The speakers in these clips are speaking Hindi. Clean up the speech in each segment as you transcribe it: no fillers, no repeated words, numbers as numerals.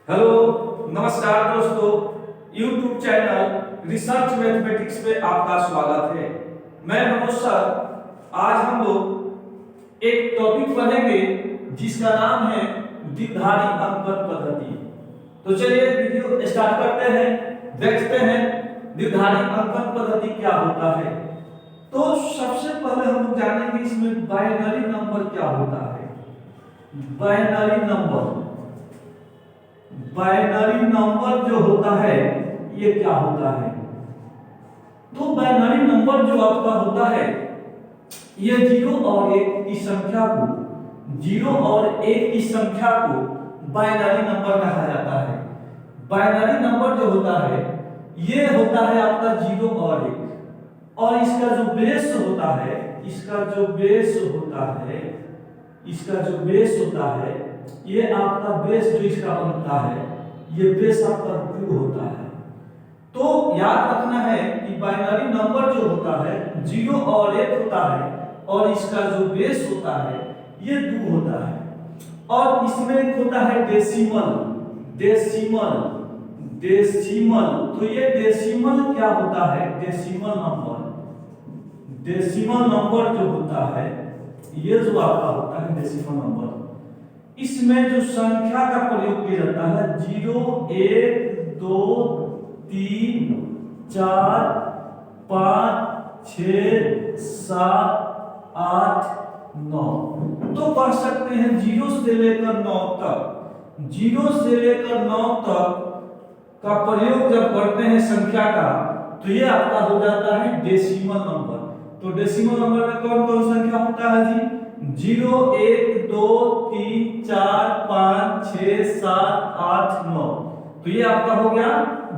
हेलो, नमस्कार दोस्तों। YouTube चैनल रिसर्च मैथमेटिक्स पे आपका स्वागत है। मैं मनोज सर। आज हम लोग एक टॉपिक पढ़ेंगे जिसका नाम है द्विघारी अंकन पद्धति। तो चलिए वीडियो स्टार्ट करते हैं, देखते हैं द्विघारी अंकन पद्धति क्या होता है। तो सबसे पहले हम लोग जानेंगे इसमें बाइनरी नंबर क्या होता है। बाइनरी नंबर जो होता है ये क्या होता है। तो बाइनरी नंबर जो आपका होता है ये 0 और 1 की संख्या को बाइनरी नंबर कहा जाता है। बाइनरी नंबर जो होता है ये होता है आपका 0 और 1, और इसका जो बेस होता है ये आपका बेस जो इसका बनता है ये बेस आपका 2 होता है। तो याद रखना है कि बाइनरी नंबर जो होता है 0 और 1 होता है, और इसका जो बेस होता है ये 2 होता है। और इसमें एक होता है डेसिमल। तो ये डेसिमल क्या होता है, डेसिमल नंबर जो होता है ये जो आपका होता है डेसिमल नंबर, इसमें जो संख्या का प्रयोग किया जाता है 0 1 2 3 4 5 6 7 8 9। तो पढ़ सकते हैं 0 से लेकर 9 तक का प्रयोग जब करते हैं संख्या का, तो ये आपका हो जाता है डेसिमल नंबर। तो डेसिमल नंबर में कौन कौन संख्या होता है जी? 0 1 2 3 4 5 6 7 8 9। तो ये आपका हो गया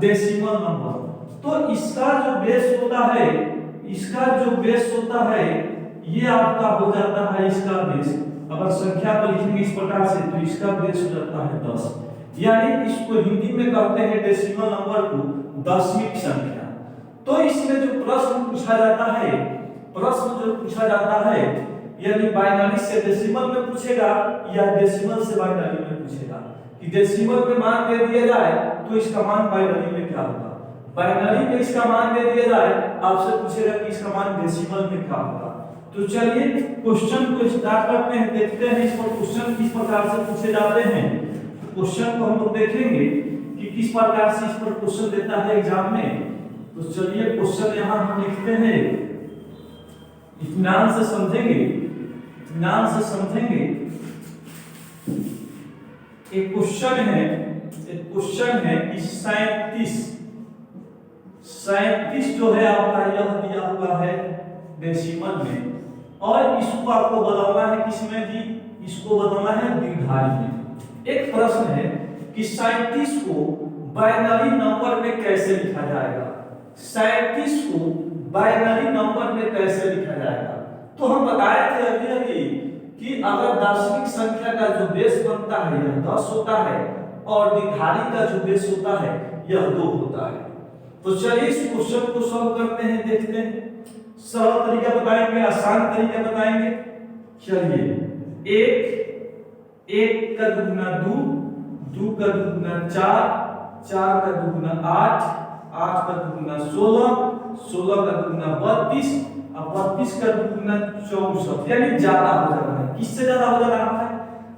डेसिमल नंबर। तो इसका जो बेस होता है ये आपका हो जाता है इसका बेस। अगर संख्या को लिखेंगे इस प्रकार से तो इसका बेस हो जाता है 10। यानी इसको हिंदी में कहते हैं डेसिमल नंबर को दशमिक संख्या। तो इसमें जो प्रश्न पूछा जाता है यानी बाइनरी से डेसिमल में पूछेगा या डेसिमल से बाइनरी में पूछेगा। कि डेसिमल में मान दे दिया जाए तो इसका मान बाइनरी में क्या होगा, बाइनरी में इसका मान दे दिया जाए आपसे पूछेगा कि इसका मान डेसिमल में क्या होगा। तो चलिए क्वेश्चन को स्टार्ट करते हैं, देखते हैं इस पर क्वेश्चन किस प्रकार से पूछे जाते हैं। क्वेश्चन को हम लोग देखेंगे कि किस प्रकार से इस पर क्वेश्चन देता है एग्जाम में। तो चलिए क्वेश्चन यहां हम लिखते हैं, इत्मीनान से समझेंगे। एक क्वेश्चन है कि 37 जो है आपका यह दिया हुआ है डेसिमल में, और इसको आपको बताना है किसमें जी? इसको बताना है द्विघारी में। एक प्रश्न है कि 37 को बाइनरी नंबर में कैसे लिखा जाएगा। 37 को बाइनरी नंबर में कैसे लिखा जाएगा? तो हम बताए थे अभी कि अगर दशमिक संख्या का जो बेस बनता है यह 10 होता है, और द्विघारी का जो बेस होता है यह 2 होता है। तो चलिए इस क्वेश्चन को सॉल्व करते हैं, देखते हैं। सरल तरीका बताएंगे, आसान तरीका बताएंगे। चलिए 1 का दुगुना 2, 2 का दुगुना 4, 4 का दुगुना 8, 8 का दुगुना 16, 16 का दुगुना 32, अब 32 का दुगुना 64। यानी ज्यादा हो जाना है। किससे ज्यादा हो जाना है?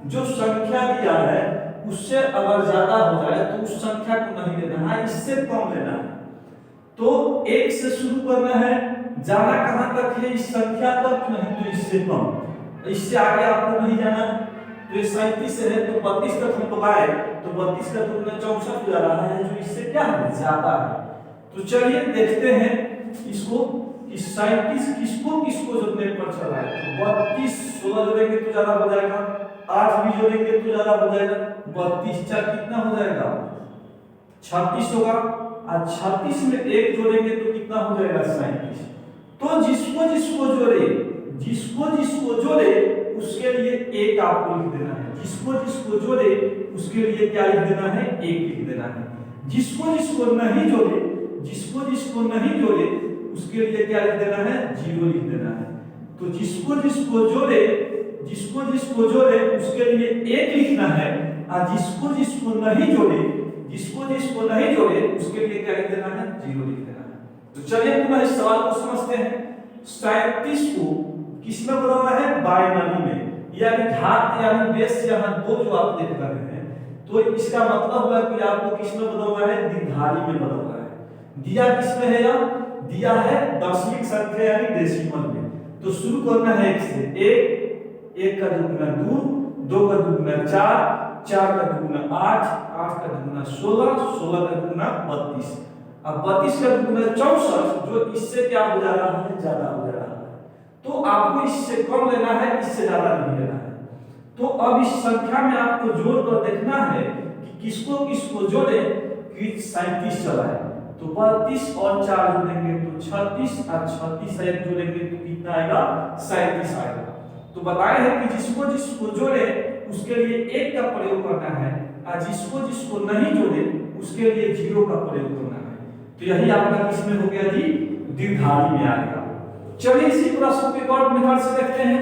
जो संख्या दिया है उससे अगर ज्यादा हो जाए तो उस संख्या को नहीं लेना है, इससे कम लेना है। तो 1 से शुरू करना है, जाना कहां तक है? इस संख्या तक, नहीं तो इससे कम। इससे आगे आपको नहीं जाना है। तो ये 37 से है तो 32 तक हम लगाए तो 32 का दुगुना 64 हो जा रहा है, जो इससे क्या है? ज्यादा है। तो चलिए देखते हैं इसको कि 37 किसको जोड़ने पर चला है। तो 32 16 जोड़ेंगे तो ज्यादा हो जाएगा, 8 भी जोड़ेंगे तो ज्यादा हो जाएगा। 32 4 कितना हो जाएगा? 36 होगा, और 36 में 1 जोड़ेंगे तो कितना हो जाएगा? 37। तो जिसको जोड़े उसके लिए 1 आपको लिख देना है। जिसको जोड़े उसके लिए क्या लिख देना है? 1 लिख देना है। जिसको नहीं जोड़े उसके लिए क्या लिख देना है? 0 लिख देना है। तो जिसको जोड़े उसके लिए 1 लिखना है, और जिसको जिसको नहीं जोड़े उसके लिए क्या लिख देना है, 0 लिख देना है। तो चलिए पुनः इस सवाल को समझते हैं। 37 को किसमें बदलना है, बाइनरी में, यानी घात यानी बेस यहाँ 2 जो आप देख रहे हैं, तो इसका मतलब हुआ कि आपको किसमें बदलना है, द्विघारी में बदलना है। दिया किसमें है, या दिया है दशमिक संख्या यानी डेसिमल में। तो शुरू करना है 1 से, 1 का दुगुना 2, 2 का दुगुना 4, 4 का दुगुना 8, 8 का दुगुना 16, 16 का दुगुना 32। अब 32 का दुगुना 64, जो इससे क्या हो जा रहा है, ज्यादा हो जा रहा है। तो आपको इससे कम लेना है, इससे ज्यादा नहीं लेना है। तो अब इस संख्या में आपको जोड़ कर देखना है कि किसको किसको जोड़े कि 37 चला है। तो 32 और 4 जोड़ेंगे तो 36, और 36 से 1 जोड़ेंगे तो कितना आएगा, 37 आएगा। तो बताए हैं कि जिसको जिसको जोड़े उसके लिए 1 का प्रयोग करना है, और जिसको जिसको नहीं जोड़े उसके लिए 0 का प्रयोग करना है। तो यही आपका किसमें हो गया जी, द्विघारी में आ गया। चलिए इसी प्रश्न को एक और मेथड से देखते हैं,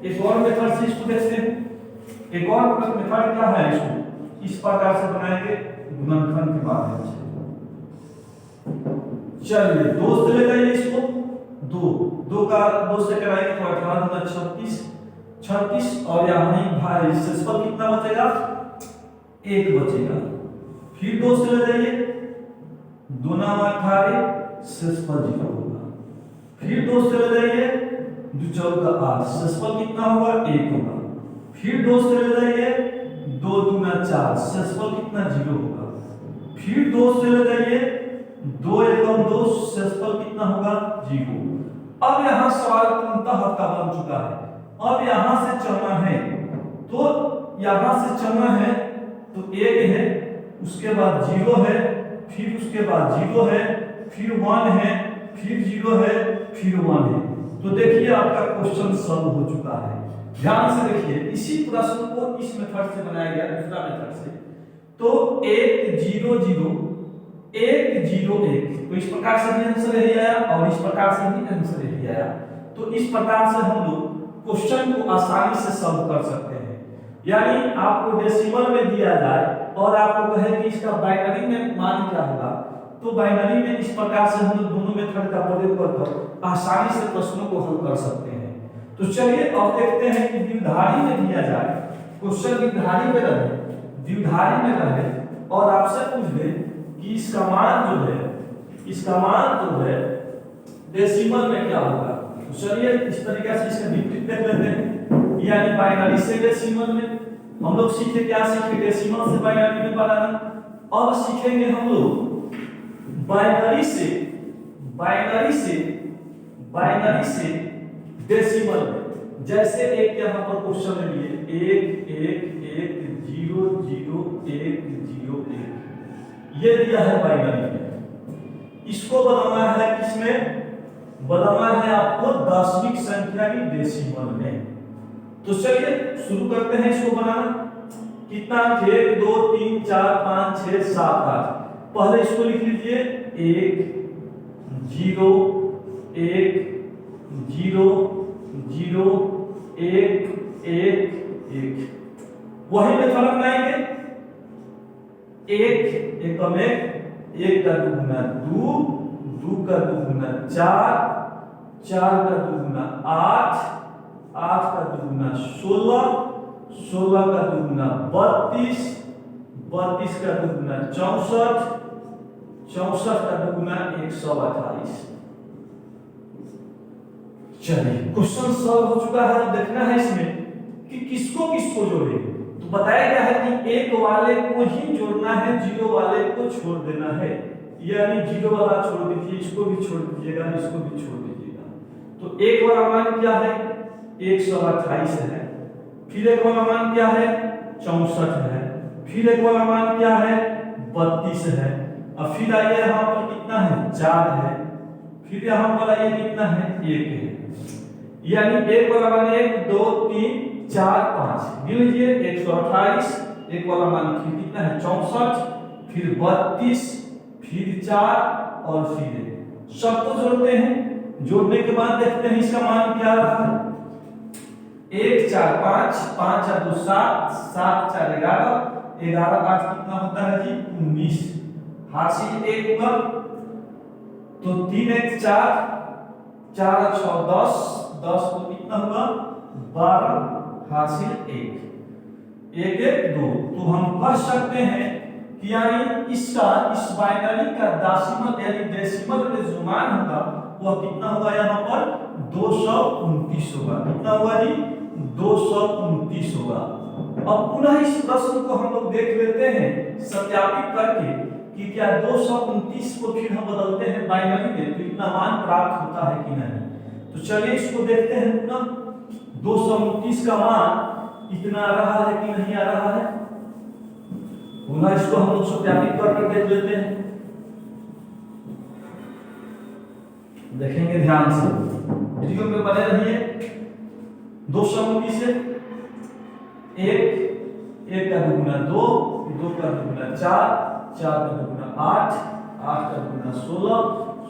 एक और मेथड से इसको देखते हैं। एक और मेथड क्या है, इसको इस प्रकार से बनाएंगे गुणनखंड के माध्यम से। चलिए 2 से ले जाइए इसको, 2 का 2 से कराएंगे तो 18 गुना 36, 36 और यहाँ भाई शेषफल कितना बचेगा, 1 बचेगा। फिर 2 से ले जाइए, 2 9 18, शेषफल 0 होगा। फिर 2 से ले जाइए, 2 14 8, शेषफल कितना होगा, 1 होगा। फिर 2 से ले जाइए, 2 दूना 4, शेषफल कितना, 0 होगा। फिर 2 से ले जाइए, 2 एकम 2, शेषफल कितना होगा, 0। अब यहाँ सवाल पूर्णतः आपका बन चुका है। अब यहाँ से चलना है, तो यहाँ से चलना है तो 1 है, उसके बाद 0 है, फिर उसके बाद 0 है, फिर 1 है, फिर 0 है, फिर 1 है। तो देखिए आपका क्वेश्चन सॉल्व हो चुका है। ध्यान से देखिए, इसी प्रश्न को इस मेथड से बनाया गया, दूसरा मेथड से। तो 1 0 0 1 0 1, तो इस प्रकार से भी आंसर यही आया और इस प्रकार से भी आंसर यही आया। तो इस प्रकार से हम लोग क्वेश्चन को आसानी से सॉल्व कर सकते हैं। यानी आपको डेसिमल में दिया जाए और आपको कहे कि इसका बाइनरी में मान क्या होगा, तो बाइनरी में इस प्रकार से हम लोग दोनों मेथड का प्रयोग कर आसानी से प्रश्नों को हल कर सकते हैं। तो चलिए अब देखते हैं कि द्विघारी में दिया जाए, क्वेश्चन द्विघारी में रहे और आपसे पूछ ले कि इसका मान जो है डेसिमल में क्या होगा। तो चलिए इस तरीके से इसका विपरीत देख लेते हैं, यानी बाइनरी से डेसिमल में। हम लोग सीखे क्या सीखे, डेसिमल से बाइनरी में बनाना। अब सीखेंगे हम लोग बाइनरी से डेसिमल में। जैसे एक यहाँ पर क्वेश्चन में लिए 1 1 1 0 0 1 0 1, ये दिया है बाइनरी में। इसको बनाना है किसमें, बनाना है आपको दशमिक संख्या की डेसिमल में। तो चलिए शुरू करते हैं इसको बनाना। कितना, 1 2 3 4 5 6 7 8। पहले इसको लिख लीजिए 1 0 1 0 0 1 1 1। वही में फर्क बनाएंगे, 1 एकम 1, 1 का दुगुना 2, 2 का दुगुना 4, 4 का दुगुना 8, 8 का दुगुना 16, 16 का दुगुना 32, 32 का दुगुना 64, 64 का दुगुना 128। चलिए क्वेश्चन सॉल्व हो चुका है। अब देखना है इसमें कि किसको किसको जोड़े। तो बताया गया है कि 1 वाले को ही जोड़ना है, 0 वाले को छोड़ देना है। यानी 0 वाला छोड़ दीजिए, इसको भी छोड़ दीजिएगा, इसको भी छोड़ दीजिएगा। तो 1 वाला मान क्या है, 128 है। फिर 1 वाला मान क्या है, 64 है। फिर 1 वाला मान क्या है, 32 है। अब फिर आइए यहाँ पर कितना है, 4 है। फिर यहाँ पर आइए कितना है, 1 है। यानी 1 वाला मान 1 2 3 4 5 गिन लीजिए, 128। 1 वाला मान फिर कितना है, 64, फिर 32, फिर 4 और फिर 1। सबको जोड़ते हैं। जोड़ने के बाद देखते हैं इसका मान क्या रहा है। 1 4 5, 5 4 2 7, 7 4 11, 11 8 कितना होता है जी 19, हासिल 1 होगा तो 3 1 4, 4 6 10, 10 को कितना होगा 12, हासिल 1, 1 1 2। तो हम कह सकते हैं कि यानी इसका इस बाइनरी का डेसिमल यानी डेसिमल में जो मान होगा वह कितना होगा यहाँ पर 229 होगा। कितना होगा जी 229 होगा। अब पुनः इस प्रश्न को हम लोग देख लेते हैं सत्यापित करके कि क्या 229 को फिर हम बदलते हैं बाइनरी में तो इतना मान प्राप्त होता है कि नहीं। तो चलिए इसको देखते हैं पुनः 229 का मान इतना आ रहा है कि नहीं आ रहा है। पुनः इसको हम लोग सत्यापित करके देख लेते हैं। देखेंगे ध्यान से, वीडियो में बने रहिए। 229 से 1 का दुगुना 2, 2 का दुगुना 4, 4 का दुगुना 8, 8 का दुगुना 16,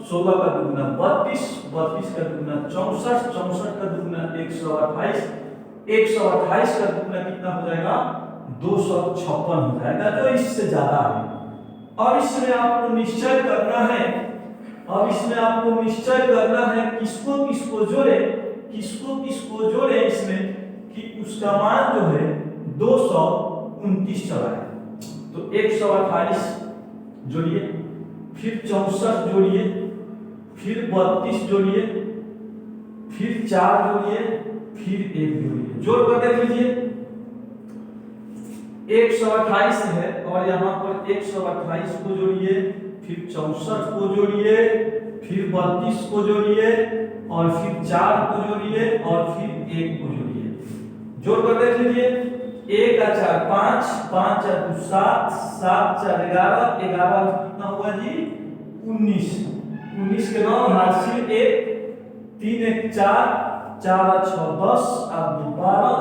16 का दुगुना 32, 32 का दुगुना 64, 64 का दुगुना 128, 128 का दुगुना कितना हो जाएगा 256 हो जाएगा, जो इससे ज्यादा है। और इसमें आपको निश्चय करना है, अब इसमें आपको निश्चय करना है किसको किसको जोड़े इसमें कि उसका मान जो है 229 चला है। तो 128 जोड़िए, फिर 64 जोड़िए, फिर 32 जोड़िए, फिर 4 जोड़िए, फिर 1 जोड़िए, जोड़ कर देख लीजिए। 128 है और यहाँ पर 128 को जोड़िए, फिर 64 को जोड़िए, फिर 32 को जोड़िए और फिर 4 को जोड़िए और फिर 1 को जोड़िए, जोड़ कर देख लीजिए। 1 का 4 5, 5 4 7, 7 4 11, 11 कितना हुआ जी 19, 19 के 9 हासिल 1, 3 1 4, 4 6 10 अब 12,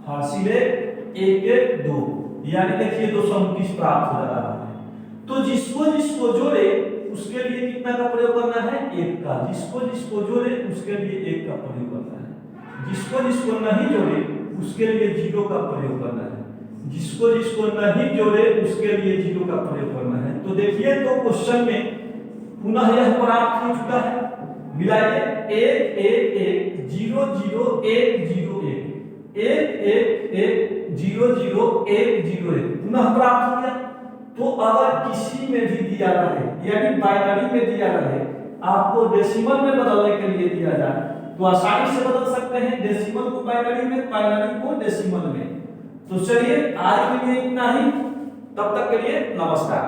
हासिल 1 1 2, यानी देखिए 229 प्राप्त हो रहा है। तो जिसको जिसको जोड़े उसके लिए कितना का प्रयोग करना है 1 का, जिसको जिसको जोड़े उसके लिए 1 का प्रयोग करना है, जिसको जिसको नहीं जोड़े उसके लिए 0 का प्रयोग करना है, जिसको जिसको नहीं जोड़े उसके लिए 0 का प्रयोग करना है। तो देखिए तो क्वेश्चन में पुनः यह प्राप्त हो चुका है, मिलाइए 1 1 1 0 0 1 0 1, 1 1 1 0 0 1 0 1 पुनः प्राप्त हो गया। तो अगर किसी में भी दिया रहे यानी बाइनरी में दिया रहे, आपको डेसिमल में बदलने के लिए दिया जाए तो आसानी से बदल सकते हैं, डेसिमल को बाइनरी में, बाइनरी को डेसिमल में। तो चलिए आज के लिए इतना ही, तब तक के लिए नमस्कार।